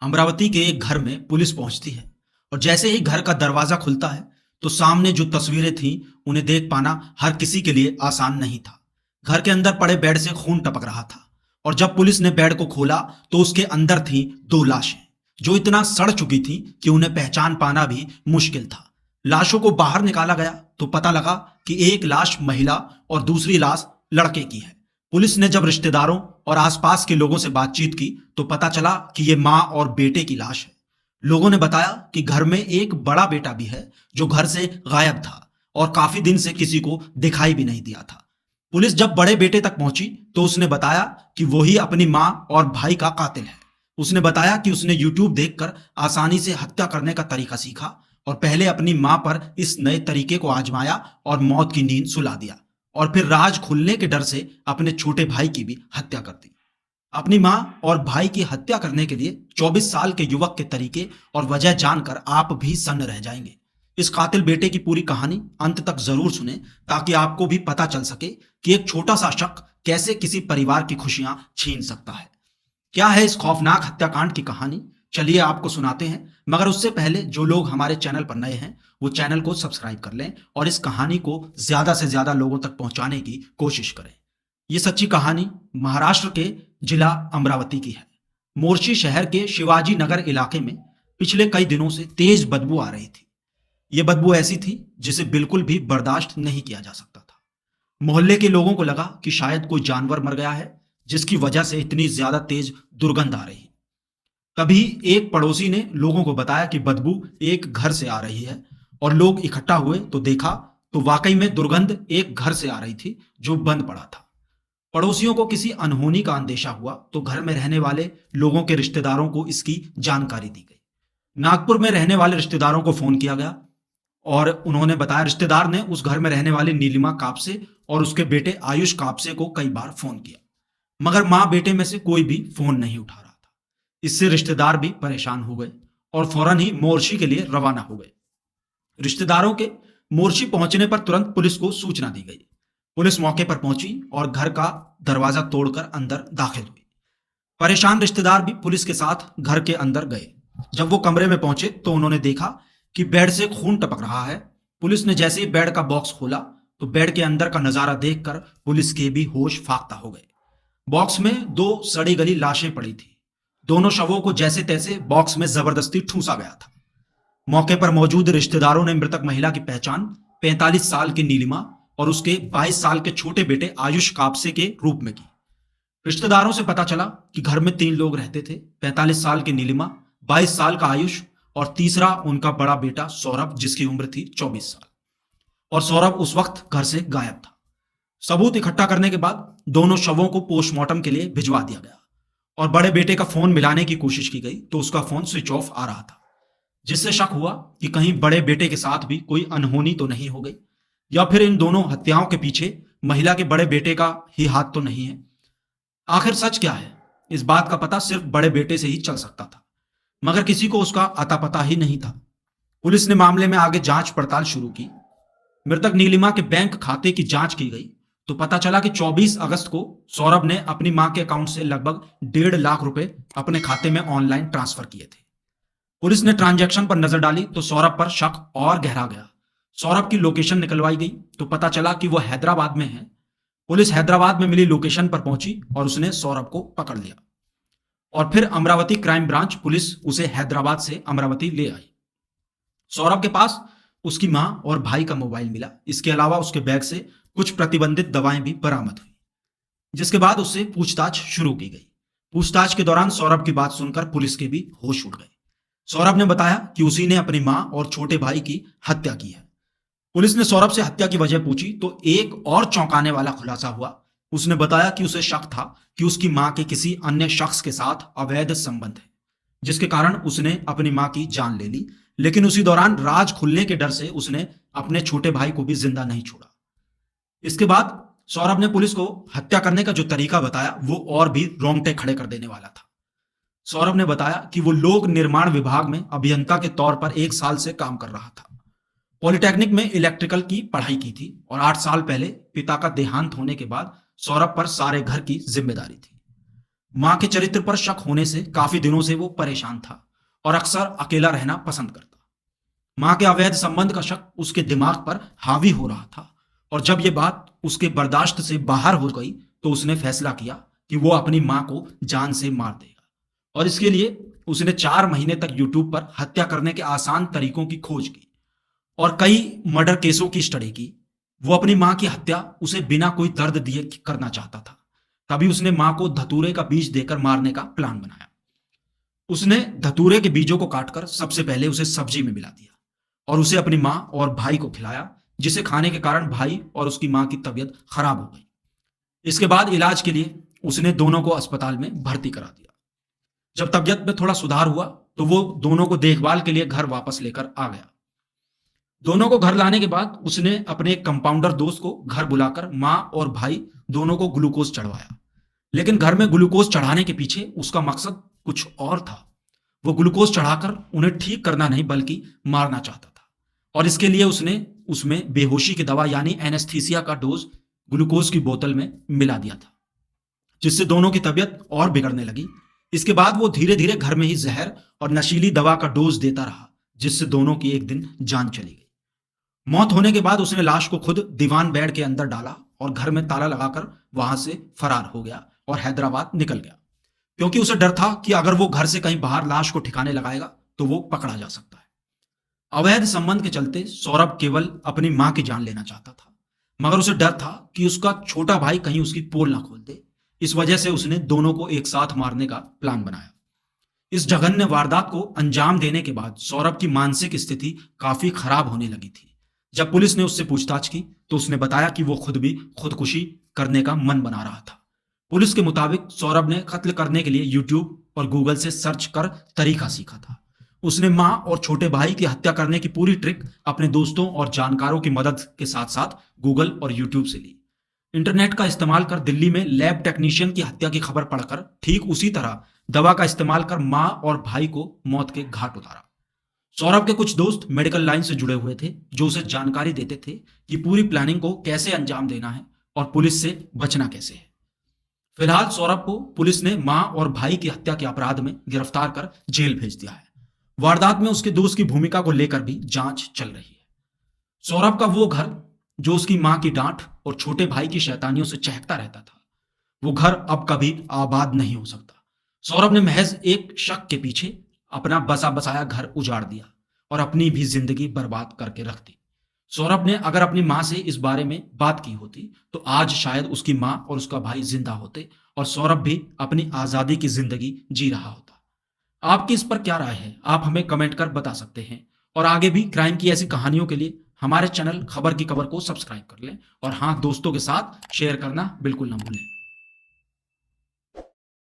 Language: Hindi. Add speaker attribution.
Speaker 1: अमरावती के एक घर में पुलिस पहुंचती है और जैसे ही घर का दरवाजा खुलता है तो सामने जो तस्वीरें थीं उन्हें देख पाना हर किसी के लिए आसान नहीं था। घर के अंदर पड़े बेड से खून टपक रहा था और जब पुलिस ने बेड को खोला तो उसके अंदर थी दो लाशें जो इतना सड़ चुकी थी कि उन्हें पहचान पाना भी मुश्किल था। लाशों को बाहर निकाला गया तो पता लगा कि एक लाश महिला और दूसरी लाश लड़के की है। पुलिस ने जब रिश्तेदारों और आसपास के लोगों से बातचीत की तो पता चला कि ये माँ और बेटे की लाश है। लोगों ने बताया कि घर में एक बड़ा बेटा भी है जो घर से गायब था और काफी दिन से किसी को दिखाई भी नहीं दिया था। पुलिस जब बड़े बेटे तक पहुंची तो उसने बताया कि वो ही अपनी माँ और भाई का कातिल है। उसने बताया कि उसने यूट्यूब देखकर आसानी से हत्या करने का तरीका सीखा और पहले अपनी माँ पर इस नए तरीके को आजमाया और मौत की नींद सुला दिया और फिर राज खुलने के डर से अपने छोटे भाई की भी हत्या कर दी। अपनी मां और भाई की हत्या करने के लिए 24 साल के युवक के तरीके और वजह जानकर आप भी सन्न रह जाएंगे। इस कातिल बेटे की पूरी कहानी अंत तक जरूर सुने ताकि आपको भी पता चल सके कि एक छोटा सा शक कैसे किसी परिवार की खुशियां छीन सकता है। क्या है इस खौफनाक हत्याकांड की कहानी, चलिए आपको सुनाते हैं। मगर उससे पहले जो लोग हमारे चैनल पर नए हैं वो चैनल को सब्सक्राइब कर लें और इस कहानी को ज्यादा से ज्यादा लोगों तक पहुंचाने की कोशिश करें। ये सच्ची कहानी महाराष्ट्र के जिला अमरावती की है। मोर्शी शहर के शिवाजी नगर इलाके में पिछले कई दिनों से तेज बदबू आ रही थी। ये बदबू ऐसी थी जिसे बिल्कुल भी बर्दाश्त नहीं किया जा सकता था। मोहल्ले के लोगों को लगा कि शायद कोई जानवर मर गया है जिसकी वजह से इतनी ज्यादा तेज दुर्गंध आ रही है। तभी एक पड़ोसी ने लोगों को बताया कि बदबू एक घर से आ रही है और लोग इकट्ठा हुए तो देखा तो वाकई में दुर्गंध एक घर से आ रही थी जो बंद पड़ा था। पड़ोसियों को किसी अनहोनी का अंदेशा हुआ तो घर में रहने वाले लोगों के रिश्तेदारों को इसकी जानकारी दी गई। नागपुर में रहने वाले रिश्तेदारों को फोन किया गया और उन्होंने बताया रिश्तेदार ने उस घर में रहने वाली नीलिमा कापसे और उसके बेटे आयुष कापसे को कई बार फोन किया मगर मां बेटे में से कोई भी फोन नहीं उठा रहा था। इससे रिश्तेदार भी परेशान हो गए और फौरन ही मोर्शी के लिए रवाना हो गए। रिश्तेदारों के मोर्शी पहुंचने पर तुरंत पुलिस को सूचना दी गई। पुलिस मौके पर पहुंची और घर का दरवाजा तोड़कर अंदर दाखिल हुई। परेशान रिश्तेदार भी पुलिस के साथ घर के अंदर गए। जब वो कमरे में पहुंचे तो उन्होंने देखा कि बेड से खून टपक रहा है। पुलिस ने जैसे ही बेड का बॉक्स खोला तो बेड के अंदर का नजारा देखकर पुलिस के भी होश फाख्ता हो गए। बॉक्स में दो सड़ी गली लाशें पड़ी थी। दोनों शवों को जैसे तैसे बॉक्स में जबरदस्ती ठूंसा गया था। मौके पर मौजूद रिश्तेदारों ने मृतक महिला की पहचान 45 साल की नीलिमा और उसके 22 साल के छोटे बेटे आयुष कापसे के रूप में की। रिश्तेदारों से पता चला कि घर में 3 लोग रहते थे, 45 साल की नीलिमा, 22 साल का आयुष और तीसरा उनका बड़ा बेटा सौरभ जिसकी उम्र थी 24 साल। और सौरभ उस वक्त घर से गायब था। सबूत इकट्ठा करने के बाद दोनों शवों को पोस्टमार्टम के लिए भिजवा दिया गया और बड़े बेटे का फोन मिलाने की कोशिश की गई तो उसका फोन स्विच ऑफ आ रहा था, जिससे शक हुआ कि कहीं बड़े बेटे के साथ भी कोई अनहोनी तो नहीं हो गई या फिर इन दोनों हत्याओं के पीछे महिला के बड़े बेटे का ही हाथ तो नहीं है। आखिर सच क्या है, इस बात का पता सिर्फ बड़े बेटे से ही चल सकता था मगर किसी को उसका अता पता ही नहीं था। पुलिस ने मामले में आगे जांच पड़ताल शुरू की। मृतक नीलिमा के बैंक खाते की जांच की गई तो पता चला कि 24 अगस्त को सौरभ ने अपनी मां के अकाउंट से लगभग 1.5 लाख रुपए अपने खाते में ऑनलाइन ट्रांसफर किए थे। पुलिस ने ट्रांजैक्शन पर नजर डाली तो सौरभ पर शक और गहरा गया। सौरभ की लोकेशन निकलवाई गई तो पता चला कि वो हैदराबाद में है। पुलिस हैदराबाद में मिली लोकेशन पर पहुंची और उसने सौरभ को पकड़ लिया और फिर अमरावती क्राइम ब्रांच पुलिस उसे हैदराबाद से अमरावती ले आई। सौरभ के पास उसकी मां और भाई का मोबाइल मिला। इसके अलावा उसके बैग से कुछ प्रतिबंधित दवाएं भी बरामद हुई, जिसके बाद उससे पूछताछ शुरू की गई। पूछताछ के दौरान सौरभ की बात सुनकर पुलिस के भी होश उड़ गए। सौरभ ने बताया कि उसी ने अपनी मां और छोटे भाई की हत्या की है। पुलिस ने सौरभ से हत्या की वजह पूछी तो एक और चौंकाने वाला खुलासा हुआ। उसने बताया कि उसे शक था कि उसकी मां के किसी अन्य शख्स के साथ अवैध संबंध है, जिसके कारण उसने अपनी मां की जान ले ली। लेकिन उसी दौरान राज खुलने के डर से उसने अपने छोटे भाई को भी जिंदा नहीं छोड़ा। इसके बाद सौरभ ने पुलिस को हत्या करने का जो तरीका बताया वो और भी रोंगटे खड़े कर देने वाला था। सौरभ ने बताया कि वो लोक निर्माण विभाग में अभियंता के तौर पर 1 साल से काम कर रहा था। पॉलिटेक्निक में इलेक्ट्रिकल की पढ़ाई की थी और 8 साल पहले पिता का देहांत होने के बाद सौरभ पर सारे घर की जिम्मेदारी थी। मां के चरित्र पर शक होने से काफी दिनों से वो परेशान था और अक्सर अकेला रहना पसंद करता। मां के अवैध संबंध का शक उसके दिमाग पर हावी हो रहा था और जब यह बात उसके बर्दाश्त से बाहर हो गई तो उसने फैसला किया कि वो अपनी मां को जान से मार देगा। और इसके लिए उसने 4 महीने तक यूट्यूब पर हत्या करने के आसान तरीकों की खोज की और कई मर्डर केसों की स्टडी की। वो अपनी मां की हत्या उसे बिना कोई दर्द दिए करना चाहता था। तभी उसने मां को धतूरे का बीज देकर मारने का प्लान बनाया। उसने धतूरे के बीजों को काटकर सबसे पहले उसे सब्जी में मिला दिया और उसे अपनी मां और भाई को खिलाया, जिसे खाने के कारण भाई और उसकी मां की तबीयत खराब हो गई। इसके बाद इलाज के लिए उसने दोनों को अस्पताल में भर्ती करा दिया। जब तबीयत में थोड़ा सुधार हुआ तो वो दोनों को देखभाल के लिए घर वापस लेकर आ गया। दोनों को घर लाने के बाद उसने अपने एक कंपाउंडर दोस्त को घर बुलाकर मां और भाई दोनों को ग्लूकोज चढ़वाया। लेकिन घर में ग्लूकोज चढ़ाने के पीछे उसका मकसद कुछ और था। वो ग्लूकोज चढ़ाकर उन्हें ठीक करना नहीं बल्कि मारना चाहता था और इसके लिए उसने उसमें बेहोशी की दवा यानी एनेस्थीसिया का डोज ग्लूकोज की बोतल में मिला दिया था, जिससे दोनों की तबीयत और बिगड़ने लगी। इसके बाद वो धीरे धीरे घर में ही जहर और नशीली दवा का डोज देता रहा, जिससे दोनों की एक दिन जान चली गई। मौत होने के बाद उसने लाश को खुद दीवान बेड के अंदर डाला और घर में ताला लगाकर वहां से फरार हो गया और हैदराबाद निकल गया, क्योंकि उसे डर था कि अगर वो घर से कहीं बाहर लाश को ठिकाने लगाएगा तो वो पकड़ा जा सकता है। अवैध संबंध के चलते सौरभ केवल अपनी मां की जान लेना चाहता था, मगर उसे डर था कि उसका छोटा भाई कहीं उसकी पोल ना खोल दे। इस वजह से उसने दोनों को एक साथ मारने का प्लान बनाया। इस जघन्य वारदात को अंजाम देने के बाद सौरभ की मानसिक स्थिति काफी खराब होने लगी थी। जब पुलिस ने उससे पूछताछ की तो उसने बताया कि वो खुद भी खुदकुशी करने का मन बना रहा था। पुलिस के मुताबिक सौरभ ने कत्ल करने के लिए यूट्यूब और गूगल से सर्च कर तरीका सीखा था। उसने मां और छोटे भाई की हत्या करने की पूरी ट्रिक अपने दोस्तों और जानकारों की मदद के साथ साथ गूगल और यूट्यूब से ली। इंटरनेट का इस्तेमाल कर दिल्ली में लैब टेक्नीशियन की हत्या की खबर पढ़कर ठीक उसी तरह दवा का इस्तेमाल कर मां और भाई को मौत के घाट उतारा। सौरभ के कुछ दोस्त मेडिकल लाइन से जुड़े हुए थे, जो उसे जानकारी देते थे कि पूरी प्लानिंग को कैसे अंजाम देना है और पुलिस से बचना कैसे है। फिलहाल सौरभ को पुलिस ने मां और भाई की हत्या के अपराध में गिरफ्तार कर जेल भेज दिया है। वारदात में उसके दोस्त की भूमिका को लेकर भी जांच चल रही है। सौरभ का वो घर जो उसकी मां की डांट और छोटे भाई की शैतानियों से चहकता रहता था, वो घर अब कभी आबाद नहीं हो सकता। सौरभ ने महज एक शक के पीछे अपना बसा बसाया घर उजाड़ दिया और अपनी भी जिंदगी बर्बाद करके रख दी। सौरभ ने अगर अपनी मां से इस बारे में बात की होती तो आज शायद उसकी मां और उसका भाई जिंदा होते और सौरभ भी अपनी आजादी की जिंदगी जी रहा होता। आपकी इस पर क्या राय है, आप हमें कमेंट कर बता सकते हैं। और आगे भी क्राइम की ऐसी कहानियों के लिए हमारे चैनल खबर की खबर को सब्सक्राइब कर लें और हाँ, दोस्तों के साथ शेयर करना बिल्कुल ना भूलें।